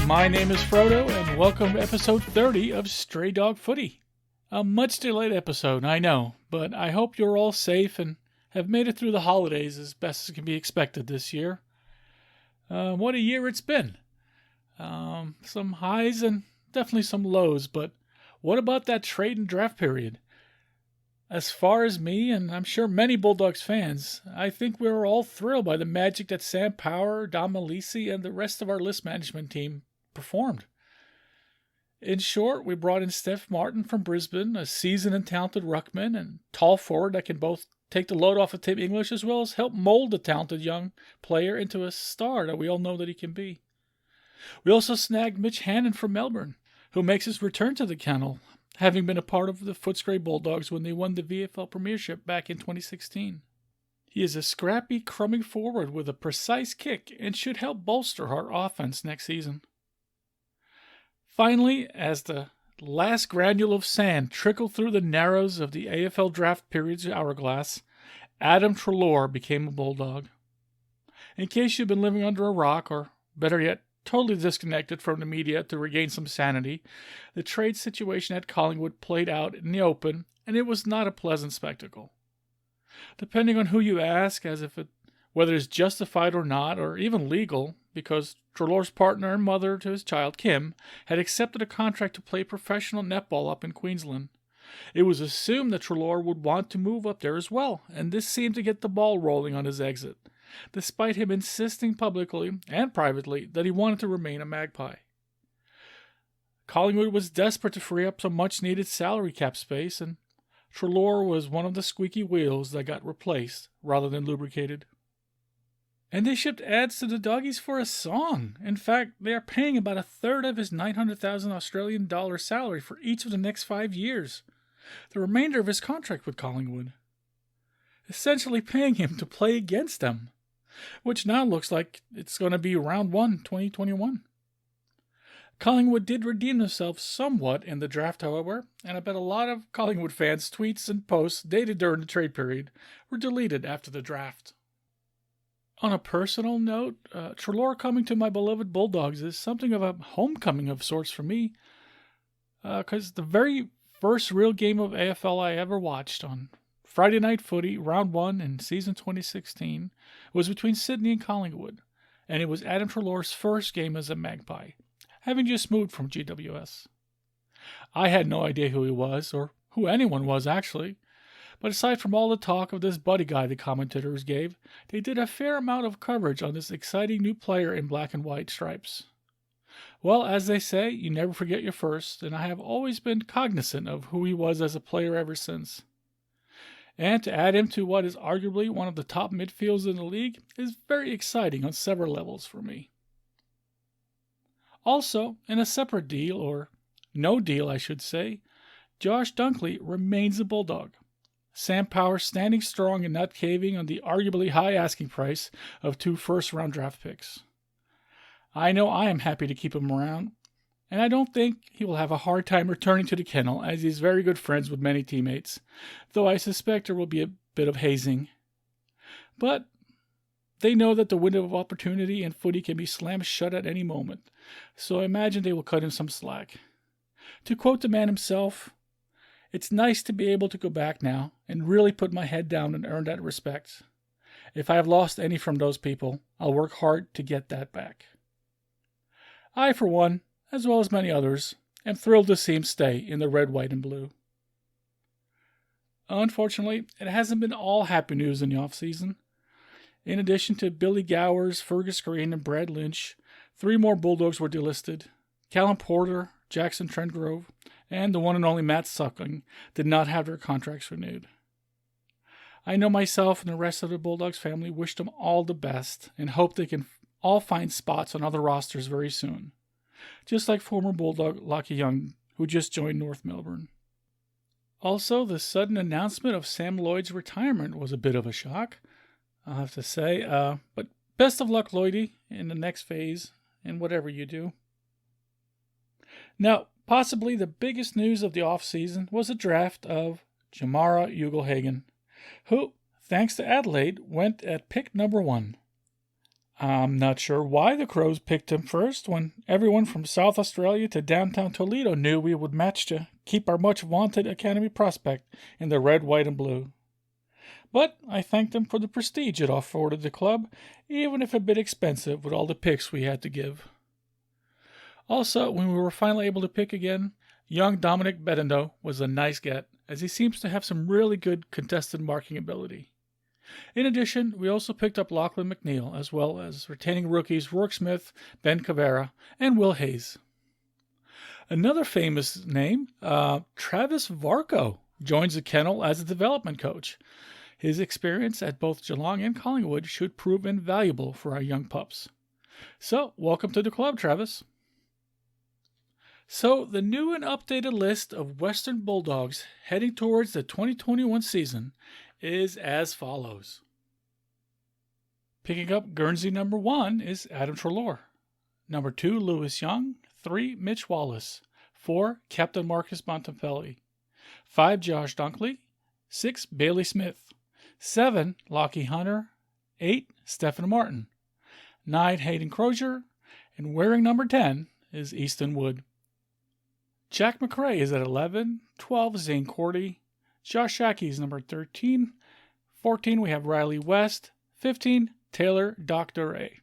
My name is Frodo, and welcome to episode 30 of Stray Dog Footy. A much delayed episode, I know, but I hope you're all safe and have made it through the holidays as best as can be expected this year. What a year it's been. Some highs and definitely some lows, but what about that trade and draft period? As far as me, and I'm sure many Bulldogs fans, I think we were all thrilled by the magic that Sam Power, Dom Malisi, and the rest of our list management team performed. In short, we brought in Steph Martin from Brisbane, a seasoned and talented ruckman and tall forward that can both take the load off of Tim English as well as help mold the talented young player into a star that we all know that he can be. We also snagged Mitch Hannon from Melbourne, who makes his return to the kennel, having been a part of the Footscray Bulldogs when they won the VFL Premiership back in 2016. He is a scrappy, crumbing forward with a precise kick and should help bolster our offense next season. Finally, as the last granule of sand trickled through the narrows of the AFL draft period's hourglass, Adam Treloar became a Bulldog. In case you've been living under a rock, or better yet, totally disconnected from the media to regain some sanity, the trade situation at Collingwood played out in the open, and it was not a pleasant spectacle. Depending on who you ask, whether it's justified or not, or even legal, because Treloar's partner and mother to his child, Kim, had accepted a contract to play professional netball up in Queensland. It was assumed that Treloar would want to move up there as well, and this seemed to get the ball rolling on his exit, despite him insisting publicly and privately that he wanted to remain a Magpie. Collingwood was desperate to free up some much-needed salary cap space, and Treloar was one of the squeaky wheels that got replaced rather than lubricated. And they shipped ads to the doggies for a song. In fact, they are paying about a third of his 900,000 Australian dollar salary for each of the next 5 years, the remainder of his contract with Collingwood, essentially paying him to play against them, which now looks like it's going to be round 1, 2021. Collingwood did redeem themselves somewhat in the draft, however, and I bet a lot of Collingwood fans' tweets and posts dated during the trade period were deleted after the draft. On a personal note, Treloar coming to my beloved Bulldogs is something of a homecoming of sorts for me, because the very first real game of AFL I ever watched on Friday Night Footy, Round 1 in season 2016, was between Sydney and Collingwood, and it was Adam Treloar's first game as a Magpie, having just moved from GWS. I had no idea who he was, or who anyone was actually, but aside from all the talk of this buddy guy the commentators gave, they did a fair amount of coverage on this exciting new player in black and white stripes. Well, as they say, you never forget your first, and I have always been cognizant of who he was as a player ever since. And to add him to what is arguably one of the top midfields in the league is very exciting on several levels for me. Also, in a separate deal, or no deal I should say, Josh Dunkley remains a Bulldog. Sam Power standing strong and not caving on the arguably high asking price of 2 first-round draft picks. I know I am happy to keep him around, and I don't think he will have a hard time returning to the kennel as he's very good friends with many teammates, though I suspect there will be a bit of hazing. But they know that the window of opportunity in footy can be slammed shut at any moment, so I imagine they will cut him some slack. To quote the man himself, "It's nice to be able to go back now and really put my head down and earn that respect. If I have lost any from those people, I'll work hard to get that back." I, for one, as well as many others, am thrilled to see him stay in the red, white, and blue. Unfortunately, it hasn't been all happy news in the off-season. In addition to Billy Gowers, Fergus Green, and Brad Lynch, 3 more Bulldogs were delisted. Callum Porter, Jackson Trentgrove, and the one and only Matt Suckling did not have their contracts renewed. I know myself and the rest of the Bulldogs family wish them all the best and hope they can all find spots on other rosters very soon, just like former Bulldog Lockie Young, who just joined North Melbourne. Also, the sudden announcement of Sam Lloyd's retirement was a bit of a shock, I'll have to say, but best of luck, Lloydie, in the next phase, and whatever you do. Now, possibly the biggest news of the off-season was the draft of Jamara Ugle-Hagan, who, thanks to Adelaide, went at pick number 1. I'm not sure why the Crows picked him first when everyone from South Australia to downtown Toledo knew we would match to keep our much-vaunted academy prospect in the red, white, and blue. But I thanked them for the prestige it afforded the club, even if a bit expensive with all the picks we had to give. Also, when we were finally able to pick again, young Dominic Bedendo was a nice get, as he seems to have some really good contested marking ability. In addition, we also picked up Lachlan McNeil, as well as retaining rookies Rourke Smith, Ben Cavera, and Will Hayes. Another famous name, Travis Varco, joins the kennel as a development coach. His experience at both Geelong and Collingwood should prove invaluable for our young pups. So, welcome to the club, Travis. So, the new and updated list of Western Bulldogs heading towards the 2021 season is as follows. Picking up Guernsey number 1 is Adam Treloar. Number 2, Lewis Young. 3, Mitch Wallace. 4, Captain Marcus Bontempelli. 5, Josh Dunkley. 6, Bailey Smith. 7, Lockie Hunter. 8, Stephen Martin. 9, Hayden Crozier. And wearing number 10 is Easton Wood. Jack McRae is at 11. 12, Zane Cordy. Josh Shackey is number 13. 14, we have Riley West. 15, Taylor Dr. A.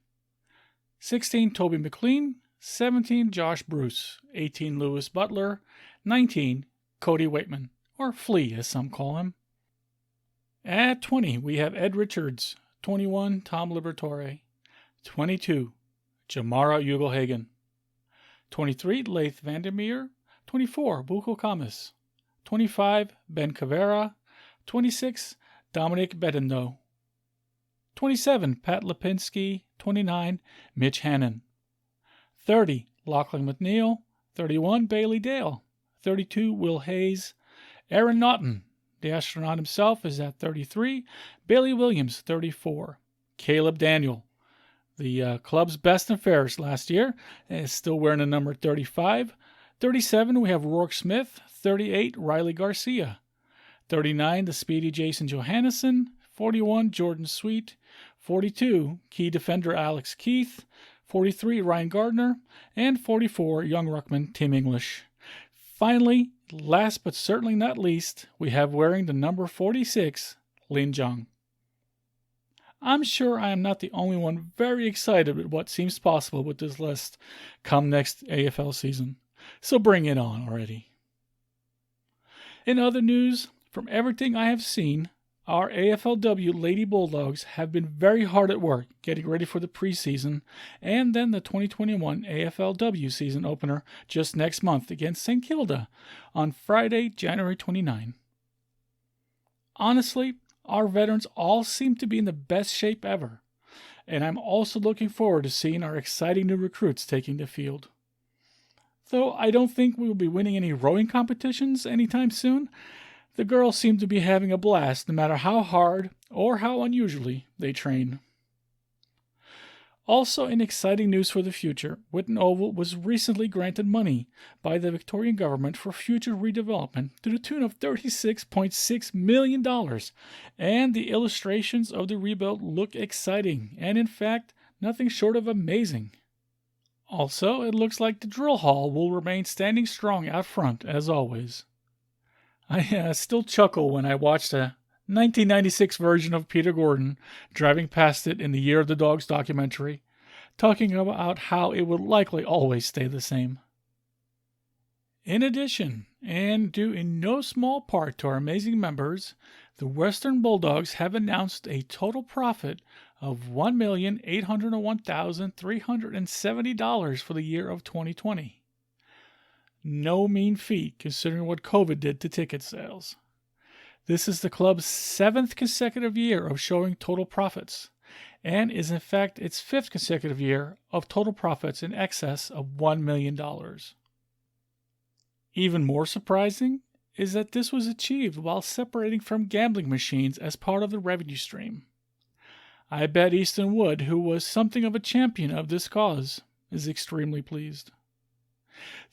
16, Toby McLean. 17, Josh Bruce. 18, Lewis Butler. 19, Cody Waitman, or Flea as some call him. At 20, we have Ed Richards. 21, Tom Liberatore. 22, Jamara Ugelhagen. 23, Laith Vandermeer. 24, Buko Kamas. 25, Ben Cavera. 26, Dominic Bedendo. 27, Pat Lipinski. 29, Mitch Hannon. 30, Lachlan McNeil. 31, Bailey Dale. 32, Will Hayes. Aaron Naughton, the astronaut himself, is at 33. Bailey Williams, 34. Caleb Daniel, the club's best and fairest last year, is still wearing the number 35. 37, we have Rourke Smith. 38, Riley Garcia. 39, the speedy Jason Johannesson. 41, Jordan Sweet. 42, key defender Alex Keith. 43, Ryan Gardner. And 44, young ruckman Tim English. Finally, last but certainly not least, we have wearing the number 46, Lin Zhang. I'm sure I am not the only one very excited at what seems possible with this list come next AFL season. So bring it on already. In other news, from everything I have seen, our AFLW Lady Bulldogs have been very hard at work getting ready for the preseason and then the 2021 AFLW season opener just next month against St. Kilda on Friday, January 29. Honestly, our veterans all seem to be in the best shape ever, and I'm also looking forward to seeing our exciting new recruits taking the field. Though I don't think we will be winning any rowing competitions anytime soon, the girls seem to be having a blast no matter how hard or how unusually they train. Also in exciting news for the future, Whitten Oval was recently granted money by the Victorian government for future redevelopment to the tune of $36.6 million, and the illustrations of the rebuild look exciting and in fact nothing short of amazing. Also, it looks like the drill hall will remain standing strong out front as always. I still chuckle when I watch the 1996 version of Peter Gordon driving past it in the Year of the Dogs documentary, talking about how it would likely always stay the same. In addition, and due in no small part to our amazing members, the Western Bulldogs have announced a total profit of $1,801,370 for the year of 2020. No mean feat considering what COVID did to ticket sales. This is the club's 7th consecutive year of showing total profits, and is in fact its 5th consecutive year of total profits in excess of $1 million. Even more surprising is that this was achieved while separating from gambling machines as part of the revenue stream. I bet Easton Wood, who was something of a champion of this cause, is extremely pleased.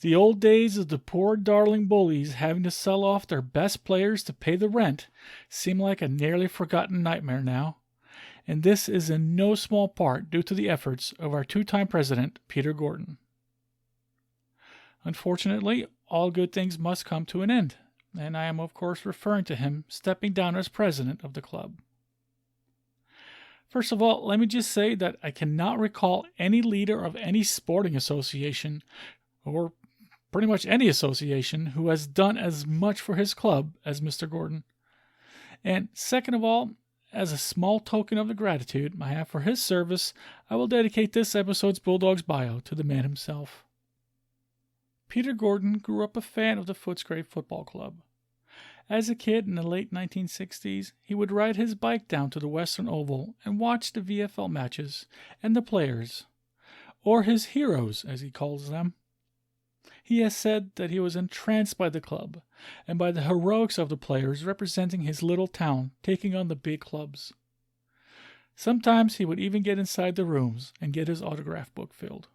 The old days of the poor darling bullies having to sell off their best players to pay the rent seem like a nearly forgotten nightmare now, and this is in no small part due to the efforts of our two-time president, Peter Gordon. Unfortunately, all good things must come to an end, and I am of course referring to him stepping down as president of the club. First of all, let me just say that I cannot recall any leader of any sporting association, or pretty much any association, who has done as much for his club as Mr. Gordon. And second of all, as a small token of the gratitude I have for his service, I will dedicate this episode's Bulldogs bio to the man himself. Peter Gordon grew up a fan of the Footscray Football Club. As a kid in the late 1960s, he would ride his bike down to the Western Oval and watch the VFL matches and the players, or his heroes as he calls them. He has said that he was entranced by the club and by the heroics of the players representing his little town taking on the big clubs. Sometimes he would even get inside the rooms and get his autograph book filled.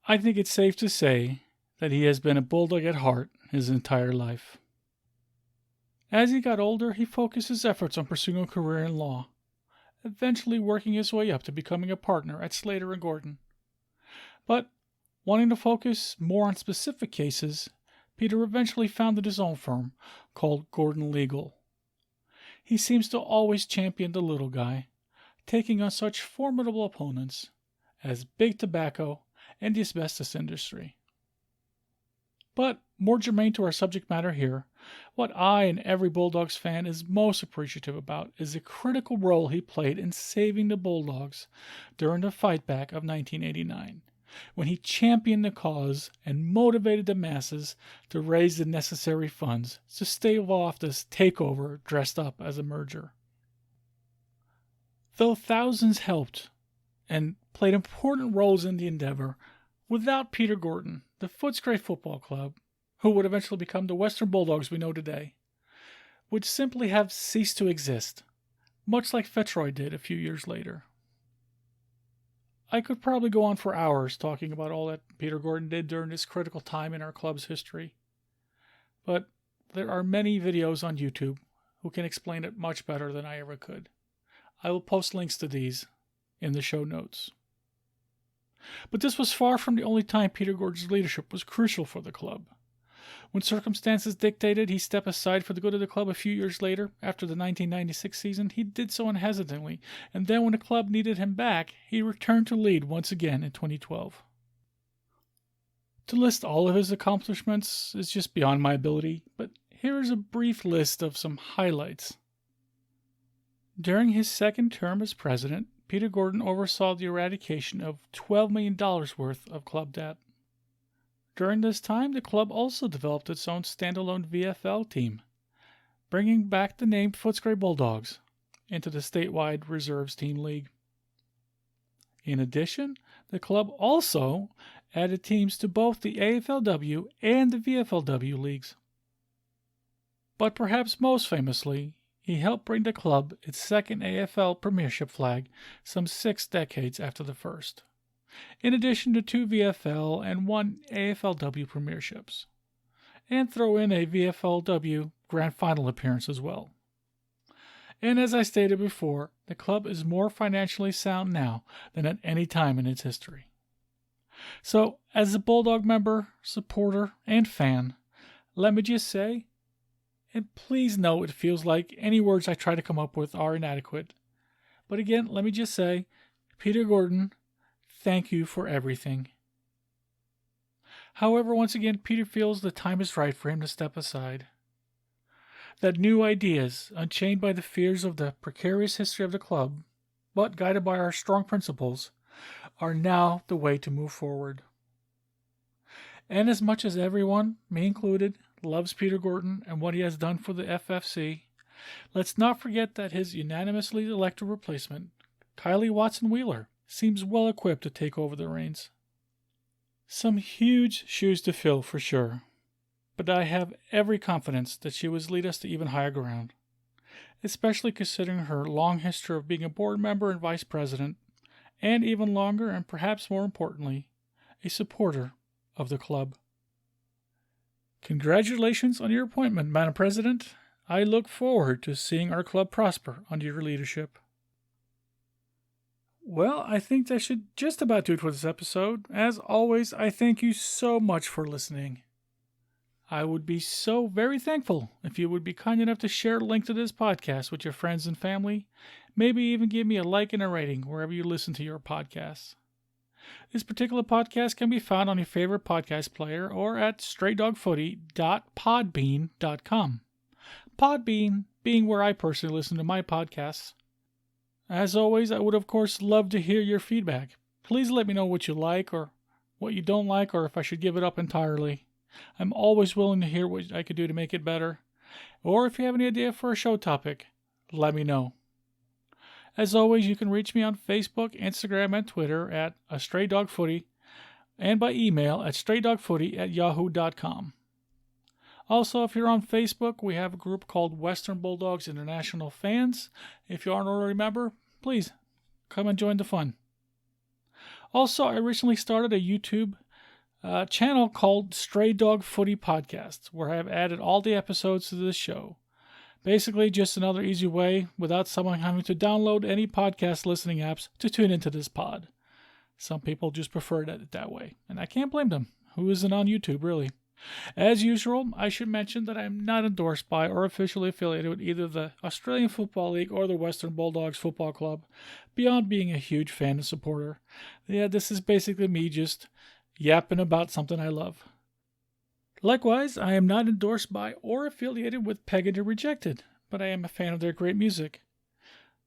I think it's safe to say that he has been a Bulldog at heart his entire life. As he got older, he focused his efforts on pursuing a career in law, eventually working his way up to becoming a partner at Slater & Gordon. But wanting to focus more on specific cases, Peter eventually founded his own firm called Gordon Legal. He seems to always champion the little guy, taking on such formidable opponents as big tobacco and the asbestos industry. But more germane to our subject matter here, what I and every Bulldogs fan is most appreciative about is the critical role he played in saving the Bulldogs during the fightback of 1989, when he championed the cause and motivated the masses to raise the necessary funds to stave off this takeover dressed up as a merger. Though thousands helped and played important roles in the endeavor, without Peter Gordon, the Footscray Football Club, who would eventually become the Western Bulldogs we know today, would simply have ceased to exist, much like Fitzroy did a few years later. I could probably go on for hours talking about all that Peter Gordon did during this critical time in our club's history, but there are many videos on YouTube who can explain it much better than I ever could. I will post links to these in the show notes. But this was far from the only time Peter Gordon's leadership was crucial for the club. When circumstances dictated he step aside for the good of the club a few years later, after the 1996 season, he did so unhesitatingly, and then when the club needed him back, he returned to lead once again in 2012. To list all of his accomplishments is just beyond my ability, but here is a brief list of some highlights. During his second term as president, Peter Gordon oversaw the eradication of $12 million worth of club debt. During this time, the club also developed its own standalone VFL team, bringing back the name Footscray Bulldogs into the statewide reserves team league. In addition, the club also added teams to both the AFLW and the VFLW leagues. But perhaps most famously, he helped bring the club its second AFL Premiership flag some 6 decades after the first, in addition to 2 VFL and 1 AFLW Premierships, and throw in a VFLW Grand Final appearance as well. And as I stated before, the club is more financially sound now than at any time in its history. So, as a Bulldog member, supporter, and fan, let me just say, and please know it feels like any words I try to come up with are inadequate. But again, let me just say, Peter Gordon, thank you for everything. However, once again, Peter feels the time is right for him to step aside. That new ideas, unchained by the fears of the precarious history of the club, but guided by our strong principles, are now the way to move forward. And as much as everyone, me included, loves Peter Gordon and what he has done for the FFC, let's not forget that his unanimously elected replacement, Kylie Watson-Wheeler, seems well equipped to take over the reins. Some huge shoes to fill for sure, but I have every confidence that she will lead us to even higher ground, especially considering her long history of being a board member and vice president, and even longer and perhaps more importantly, a supporter of the club. Congratulations on your appointment, Madam President. I look forward to seeing our club prosper under your leadership. Well, I think that should just about do it for this episode. As always, I thank you so much for listening. I would be so very thankful if you would be kind enough to share a link to this podcast with your friends and family. Maybe even give me a like and a rating wherever you listen to your podcasts. This particular podcast can be found on your favorite podcast player or at straydogfooty.podbean.com. Podbean being where I personally listen to my podcasts. As always, I would of course love to hear your feedback. Please let me know what you like or what you don't like, or if I should give it up entirely. I'm always willing to hear what I could do to make it better. Or if you have any idea for a show topic, let me know. As always, you can reach me on Facebook, Instagram, and Twitter at Stray Dog Footy, and by email at straydogfooty@yahoo.com. Also, if you're on Facebook, we have a group called Western Bulldogs International Fans. If you aren't already a member, please come and join the fun. Also, I recently started a YouTube channel called Stray Dog Footy Podcast, where I have added all the episodes to this show. Basically, just another easy way, without someone having to download any podcast listening apps to tune into this pod. Some people just prefer it that way, and I can't blame them. Who isn't on YouTube, really? As usual, I should mention that I am not endorsed by or officially affiliated with either the Australian Football League or the Western Bulldogs Football Club, beyond being a huge fan and supporter. Yeah, this is basically me just yapping about something I love. Likewise, I am not endorsed by or affiliated with Pegged or Rejected, but I am a fan of their great music.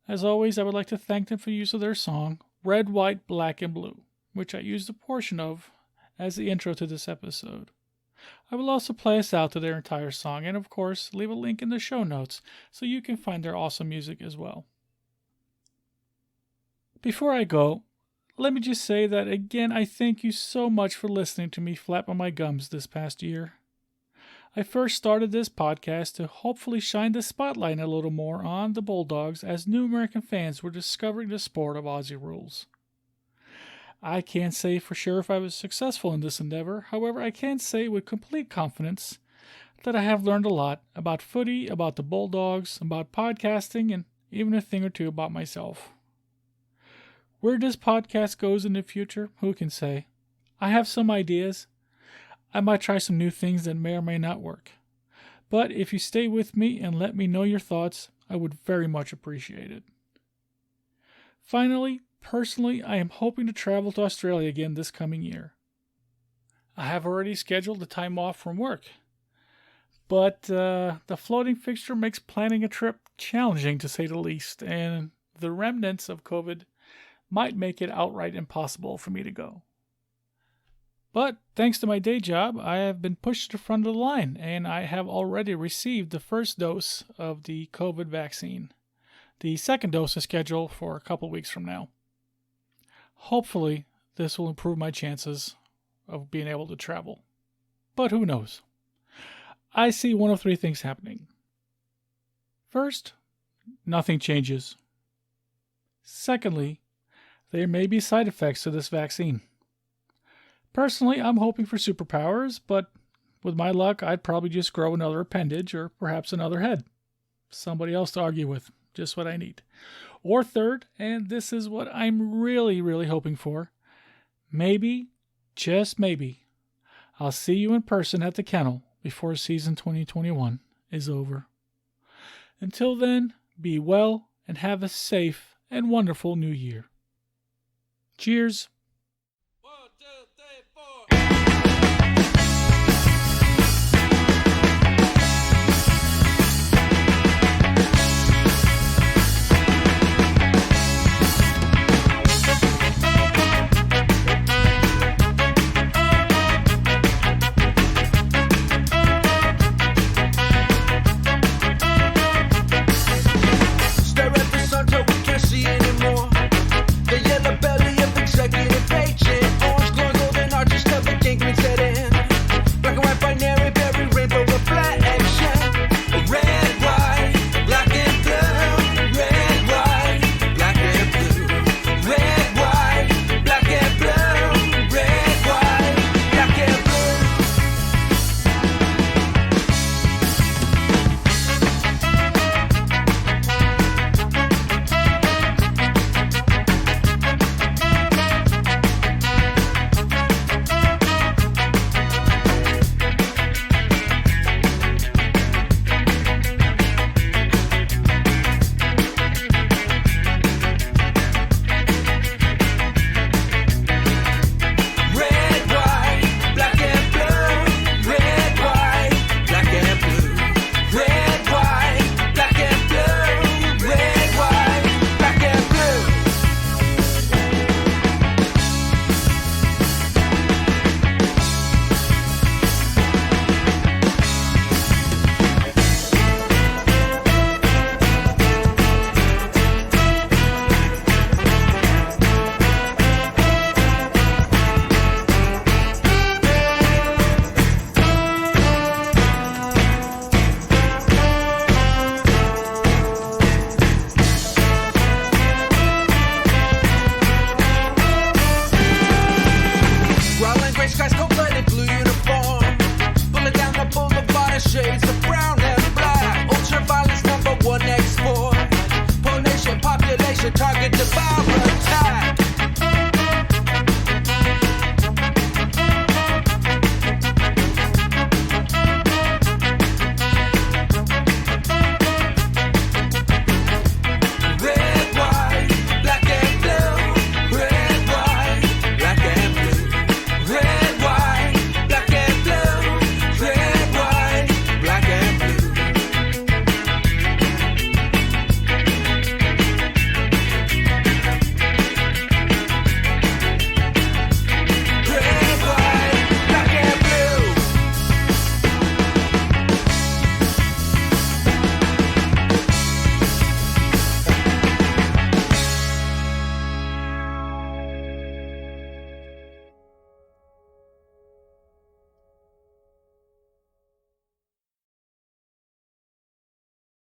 As always, I would like to thank them for use of their song, Red, White, Black, and Blue, which I used a portion of as the intro to this episode. I will also play us out to their entire song and, of course, leave a link in the show notes so you can find their awesome music as well. Before I go, let me just say that again, I thank you so much for listening to me flap on my gums this past year. I first started this podcast to hopefully shine the spotlight a little more on the Bulldogs as new American fans were discovering the sport of Aussie rules. I can't say for sure if I was successful in this endeavor. However, I can say with complete confidence that I have learned a lot about footy, about the Bulldogs, about podcasting, and even a thing or two about myself. Where this podcast goes in the future, who can say? I have some ideas. I might try some new things that may or may not work. But if you stay with me and let me know your thoughts, I would very much appreciate it. Finally, personally, I am hoping to travel to Australia again this coming year. I have already scheduled the time off from work, but the floating fixture makes planning a trip challenging to say the least, and the remnants of COVID might make it outright impossible for me to go. But thanks to my day job, I have been pushed to the front of the line, and I have already received the first dose of the COVID vaccine. The second dose is scheduled for a couple weeks from now. Hopefully, this will improve my chances of being able to travel. But who knows? I see one of three things happening. First, nothing changes. Secondly, there may be side effects to this vaccine. Personally, I'm hoping for superpowers, but with my luck, I'd probably just grow another appendage or perhaps another head. Somebody else to argue with. Just what I need. Or third, and this is what I'm really, really hoping for, maybe, just maybe, I'll see you in person at the kennel before season 2021 is over. Until then, be well and have a safe and wonderful new year. Cheers.